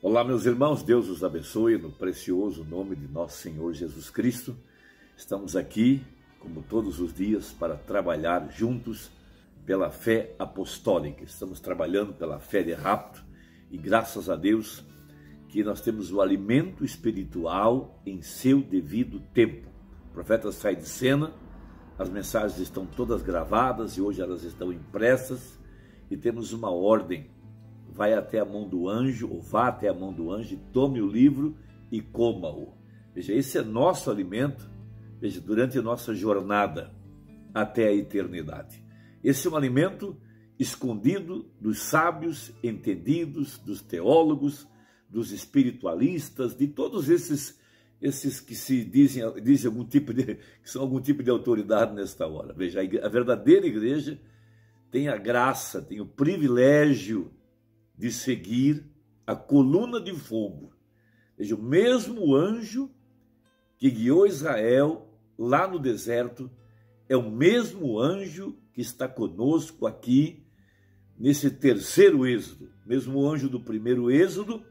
Olá, meus irmãos, Deus os abençoe no precioso nome de nosso Senhor Jesus Cristo. Estamos aqui, como todos os dias, para trabalhar juntos pela fé apostólica. Estamos trabalhando pela fé de rapto e graças a Deus que nós temos o alimento espiritual em seu devido tempo. O profeta sai de cena, as mensagens estão todas gravadas e hoje elas estão impressas e temos uma ordem. Vai até a mão do anjo, ou vá até a mão do anjo e tome o livro e coma-o. Veja, esse é nosso alimento, veja, durante a nossa jornada até a eternidade. Esse é um alimento escondido dos sábios, entendidos, dos teólogos, dos espiritualistas, de todos esses que se dizem que são algum tipo de autoridade nesta hora. Veja, a verdadeira igreja tem a graça, tem o privilégio de seguir a coluna de fogo. Veja, o mesmo anjo que guiou Israel lá no deserto é o mesmo anjo que está conosco aqui nesse terceiro êxodo. O mesmo anjo do primeiro êxodo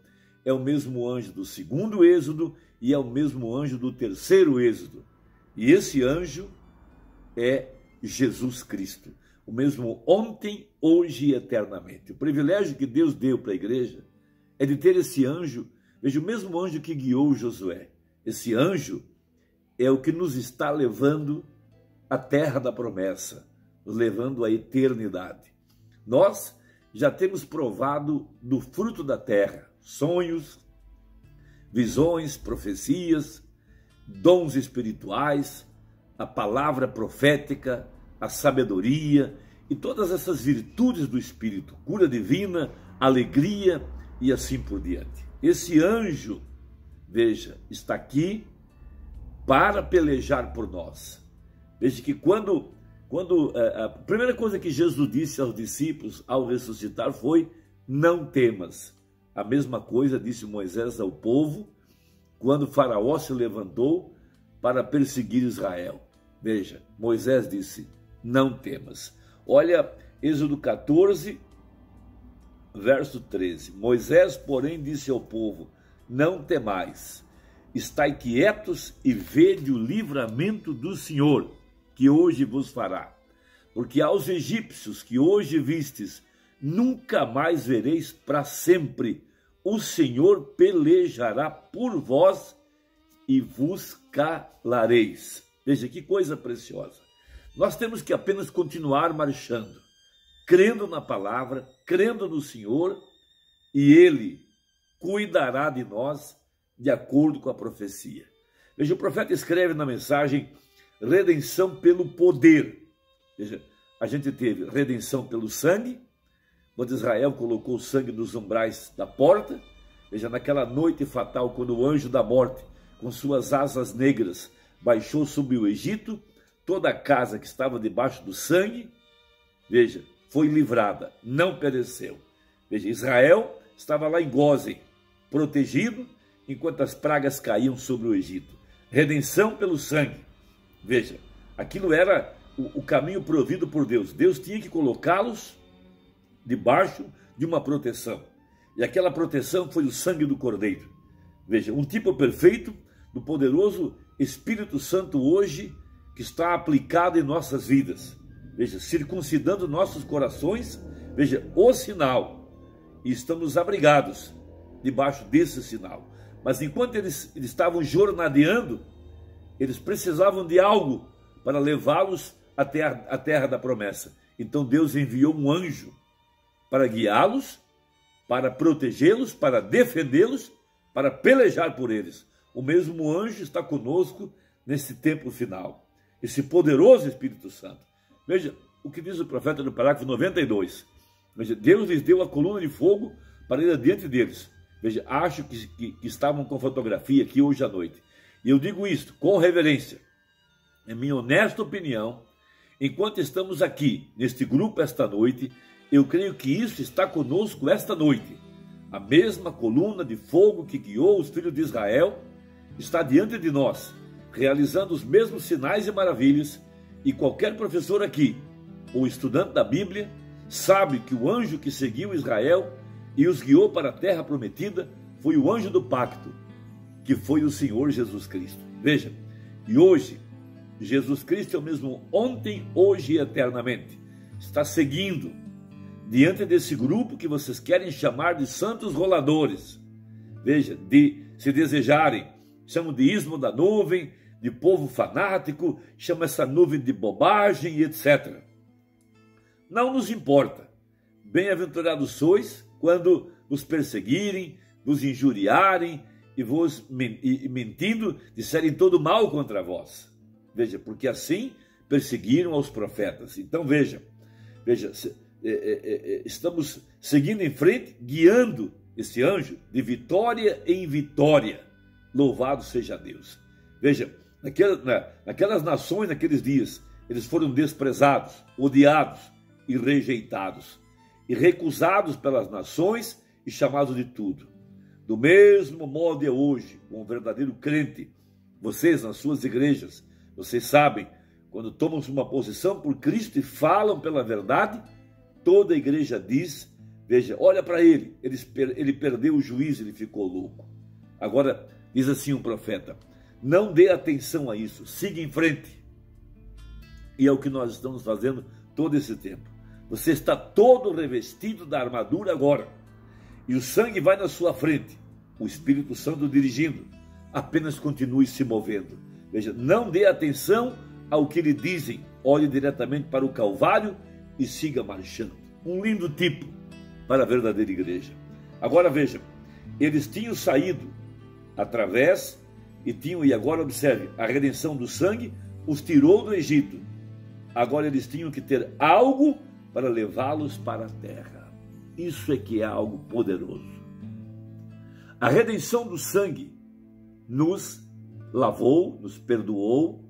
é o mesmo anjo do segundo êxodo e é o mesmo anjo do terceiro êxodo. E esse anjo é Jesus Cristo. O mesmo ontem, hoje e eternamente. O privilégio que Deus deu para a igreja é de ter esse anjo, veja, o mesmo anjo que guiou Josué. Esse anjo é o que nos está levando à terra da promessa, nos levando à eternidade. Nós já temos provado do fruto da terra, sonhos, visões, profecias, dons espirituais, a palavra profética, a sabedoria e todas essas virtudes do Espírito, cura divina, alegria e assim por diante. Esse anjo, veja, está aqui para pelejar por nós. Veja que quando a primeira coisa que Jesus disse aos discípulos ao ressuscitar foi: não temas. A mesma coisa disse Moisés ao povo quando Faraó se levantou para perseguir Israel. Veja, Moisés disse: não temas. Olha, Êxodo 14, verso 13. Moisés, porém, disse ao povo: não temais, estai quietos e vede o livramento do Senhor, que hoje vos fará. Porque aos egípcios que hoje vistes, nunca mais vereis para sempre. O Senhor pelejará por vós e vos calareis. Veja que coisa preciosa. Nós temos que apenas continuar marchando, crendo na palavra, crendo no Senhor, e Ele cuidará de nós de acordo com a profecia. Veja, o profeta escreve na mensagem redenção pelo poder. Veja, a gente teve redenção pelo sangue, quando Israel colocou o sangue nos umbrais da porta. Veja, naquela noite fatal, quando o anjo da morte, com suas asas negras, baixou sobre o Egito, toda a casa que estava debaixo do sangue, veja, foi livrada, não pereceu. Veja, Israel estava lá em Gósen, protegido, enquanto as pragas caíam sobre o Egito. Redenção pelo sangue. Veja, aquilo era o caminho provido por Deus. Deus tinha que colocá-los debaixo de uma proteção. E aquela proteção foi o sangue do Cordeiro. Veja, um tipo perfeito do poderoso Espírito Santo hoje, que está aplicado em nossas vidas. Veja, circuncidando nossos corações, veja, o sinal. E estamos abrigados debaixo desse sinal. Mas enquanto eles estavam jornadeando, eles precisavam de algo para levá-los até a terra da promessa. Então Deus enviou um anjo para guiá-los, para protegê-los, para defendê-los, para pelejar por eles. O mesmo anjo está conosco nesse tempo final. Esse poderoso Espírito Santo. Veja o que diz o profeta no parágrafo 92. Veja, Deus lhes deu a coluna de fogo para ir adiante deles. Veja, acho que estavam com fotografia aqui hoje à noite. E eu digo isto com reverência. Em minha honesta opinião, enquanto estamos aqui, neste grupo esta noite, eu creio que isso está conosco esta noite. A mesma coluna de fogo que guiou os filhos de Israel está diante de nós, realizando os mesmos sinais e maravilhas, e qualquer professor aqui, ou estudante da Bíblia, sabe que o anjo que seguiu Israel e os guiou para a terra prometida foi o anjo do pacto, que foi o Senhor Jesus Cristo. Veja, e hoje, Jesus Cristo é o mesmo ontem, hoje e eternamente. Está seguindo diante desse grupo que vocês querem chamar de santos roladores. Veja, se desejarem, chamam de ismo da nuvem, de povo fanático, chamam essa nuvem de bobagem e etc. Não nos importa. Bem-aventurados sois quando vos perseguirem, vos injuriarem e mentindo disserem todo mal contra vós. Veja, porque assim perseguiram aos profetas. Então veja, estamos seguindo em frente, guiando esse anjo de vitória em vitória. Louvado seja Deus. Veja, naquelas nações, naqueles dias, eles foram desprezados, odiados e rejeitados, e recusados pelas nações e chamados de tudo. Do mesmo modo é hoje, com o verdadeiro crente, vocês nas suas igrejas, vocês sabem, quando tomam uma posição por Cristo e falam pela verdade, toda a igreja diz, veja, olha para ele perdeu o juízo, ele ficou louco. Agora, diz assim um profeta, não dê atenção a isso, siga em frente. E é o que nós estamos fazendo todo esse tempo. Você está todo revestido da armadura agora. E o sangue vai na sua frente. O Espírito Santo dirigindo. Apenas continue se movendo. Veja, não dê atenção ao que lhe dizem. Olhe diretamente para o Calvário e siga marchando. Um lindo tipo para a verdadeira igreja. Agora veja, eles tinham saído através e agora observe, a redenção do sangue os tirou do Egito. Agora eles tinham que ter algo para levá-los para a terra. Isso é que é algo poderoso. A redenção do sangue nos lavou, nos perdoou,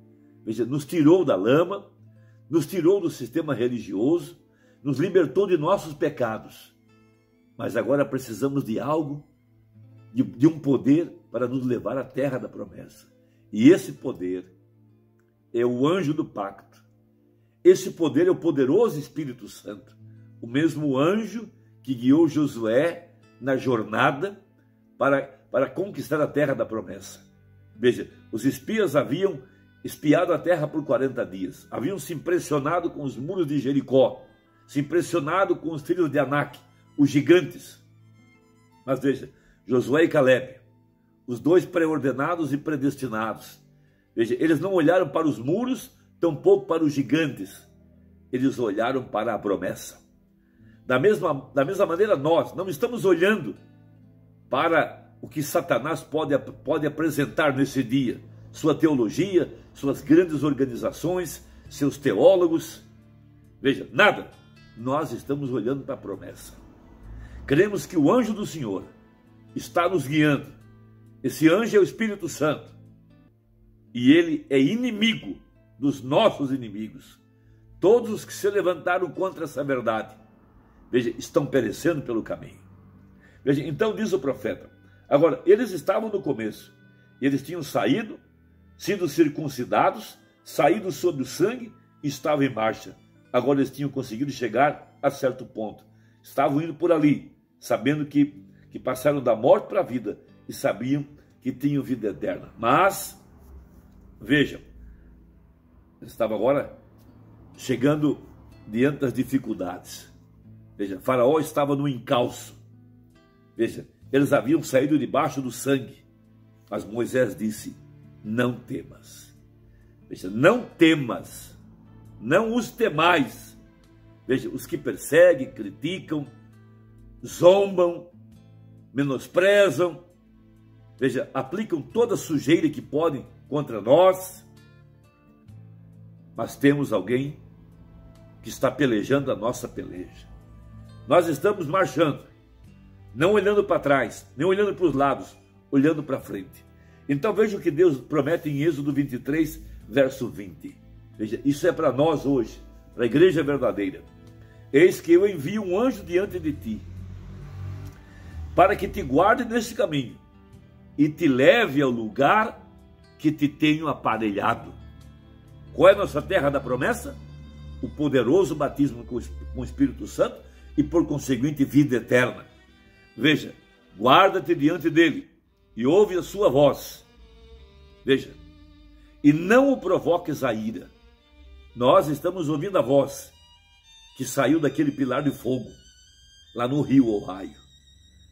veja, nos tirou da lama, nos tirou do sistema religioso, nos libertou de nossos pecados. Mas agora precisamos de algo, de um poder para nos levar à terra da promessa. E esse poder é o anjo do pacto. Esse poder é o poderoso Espírito Santo, o mesmo anjo que guiou Josué na jornada para conquistar a terra da promessa. Veja, os espias haviam espiado a terra por 40 dias, haviam se impressionado com os muros de Jericó, se impressionado com os filhos de Anak, os gigantes. Mas veja, Josué e Caleb, os dois pré-ordenados e predestinados, veja, eles não olharam para os muros, tampouco para os gigantes, eles olharam para a promessa. Da mesma maneira, nós não estamos olhando para o que Satanás pode apresentar nesse dia, sua teologia, suas grandes organizações, seus teólogos. Veja, nada. Nós estamos olhando para a promessa. Cremos que o anjo do Senhor está nos guiando. Esse anjo é o Espírito Santo. E ele é inimigo dos nossos inimigos. Todos os que se levantaram contra essa verdade, veja, estão perecendo pelo caminho. Veja, então diz o profeta. Agora, eles estavam no começo. Eles tinham saído, sido circuncidados, saído sob o sangue e estavam em marcha. Agora eles tinham conseguido chegar a certo ponto. Estavam indo por ali, sabendo que passaram da morte para a vida e sabiam que tinham vida eterna. Mas, vejam, eles estavam agora chegando diante das dificuldades. Veja, Faraó estava no encalço. Veja, eles haviam saído debaixo do sangue. Mas Moisés disse, não temas. Veja, não temas. Não os temais. Veja, os que perseguem, criticam, zombam, menosprezam, veja, aplicam toda a sujeira que podem contra nós. Mas temos alguém que está pelejando a nossa peleja. Nós estamos marchando, não olhando para trás, nem olhando para os lados, olhando para frente. Então veja o que Deus promete em Êxodo 23, verso 20. Veja, isso é para nós hoje, para a igreja verdadeira. Eis que eu envio um anjo diante de ti, para que te guarde neste caminho e te leve ao lugar que te tenho aparelhado. Qual é a nossa terra da promessa? O poderoso batismo com o Espírito Santo e, por conseguinte, vida eterna. Veja, guarda-te diante dele e ouve a sua voz. Veja, e não o provoques a ira. Nós estamos ouvindo a voz que saiu daquele pilar de fogo, lá no rio Ohio.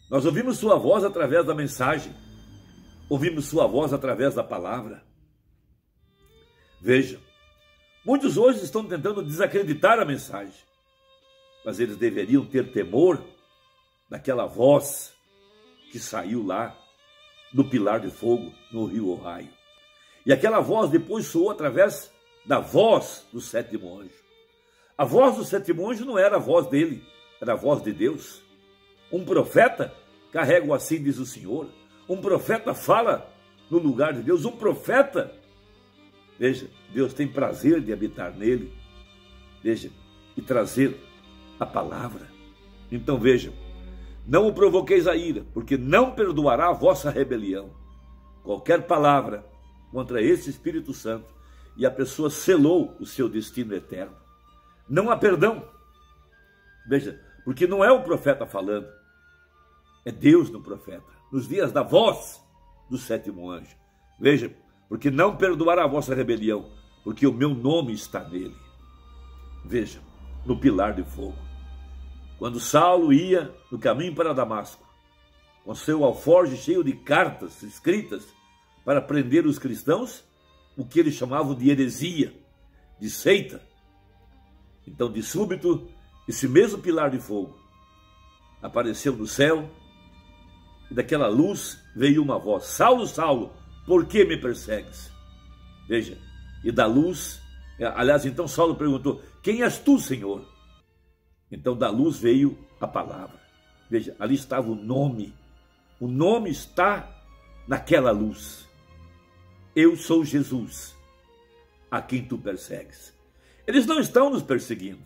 Nós ouvimos sua voz através da mensagem, ouvimos sua voz através da palavra. Veja, muitos hoje estão tentando desacreditar a mensagem, mas eles deveriam ter temor daquela voz que saiu lá do pilar de fogo no rio Ohio. E aquela voz depois soou através da voz do sétimo anjo. A voz do sétimo anjo não era a voz dele, era a voz de Deus. Um profeta carrega o assim diz o Senhor. Um profeta fala no lugar de Deus. Um profeta, veja, Deus tem prazer de habitar nele, veja, e trazer a palavra. Então veja, não o provoqueis a ira, porque não perdoará a vossa rebelião. Qualquer palavra contra esse Espírito Santo, e a pessoa selou o seu destino eterno. Não há perdão. Veja, porque não é o profeta falando, é Deus no profeta, nos dias da voz do sétimo anjo. Veja, porque não perdoará a vossa rebelião, porque o meu nome está nele. Veja, no pilar de fogo. Quando Saulo ia no caminho para Damasco, com seu alforje cheio de cartas escritas para prender os cristãos, o que eles chamavam de heresia, de seita. Então, de súbito, esse mesmo pilar de fogo apareceu no céu, e daquela luz veio uma voz: Saulo, Saulo, por que me persegues? Veja, e da luz, aliás, então Saulo perguntou: quem és tu, Senhor? Então da luz veio a palavra. Veja, ali estava o nome está naquela luz. Eu sou Jesus, a quem tu persegues. Eles não estão nos perseguindo,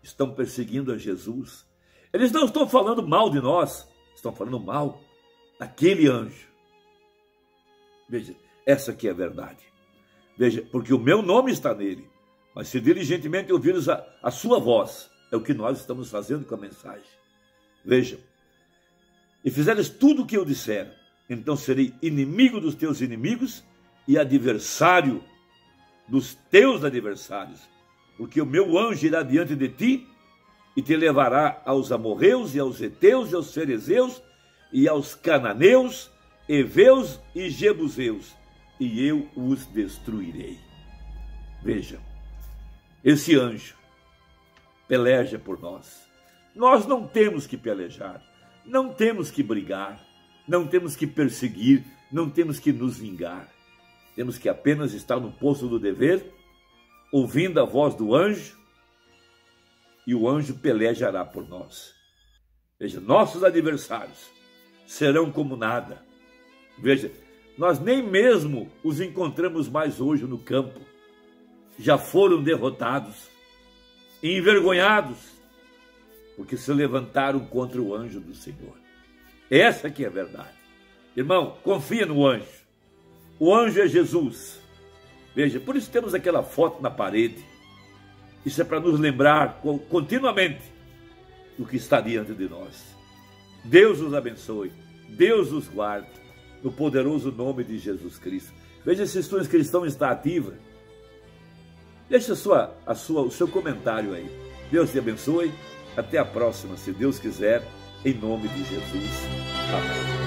estão perseguindo a Jesus. Eles não estão falando mal de nós, estão falando mal daquele anjo. Veja, essa aqui é a verdade. Veja, porque o meu nome está nele, mas se diligentemente ouvires a sua voz, é o que nós estamos fazendo com a mensagem. Veja, e fizeres tudo o que eu disser, então serei inimigo dos teus inimigos e adversário dos teus adversários, porque o meu anjo irá diante de ti e te levará aos amorreus e aos heteus e aos ferezeus e aos cananeus, heveus e jebuseus, e eu os destruirei. Veja, esse anjo peleja por nós. Nós não temos que pelejar, não temos que brigar, não temos que perseguir, não temos que nos vingar. Temos que apenas estar no posto do dever, ouvindo a voz do anjo, e o anjo pelejará por nós. Veja, nossos adversários serão como nada. Veja, nós nem mesmo os encontramos mais hoje no campo. Já foram derrotados, envergonhados, porque se levantaram contra o anjo do Senhor. Essa que é a verdade. Irmão, confia no anjo. O anjo é Jesus. Veja, por isso temos aquela foto na parede. Isso é para nos lembrar continuamente do que está diante de nós. Deus os abençoe. Deus os guarde. No poderoso nome de Jesus Cristo. Veja se a sua inscrição está ativa. Deixe o seu comentário aí. Deus te abençoe. Até a próxima, se Deus quiser, em nome de Jesus. Amém.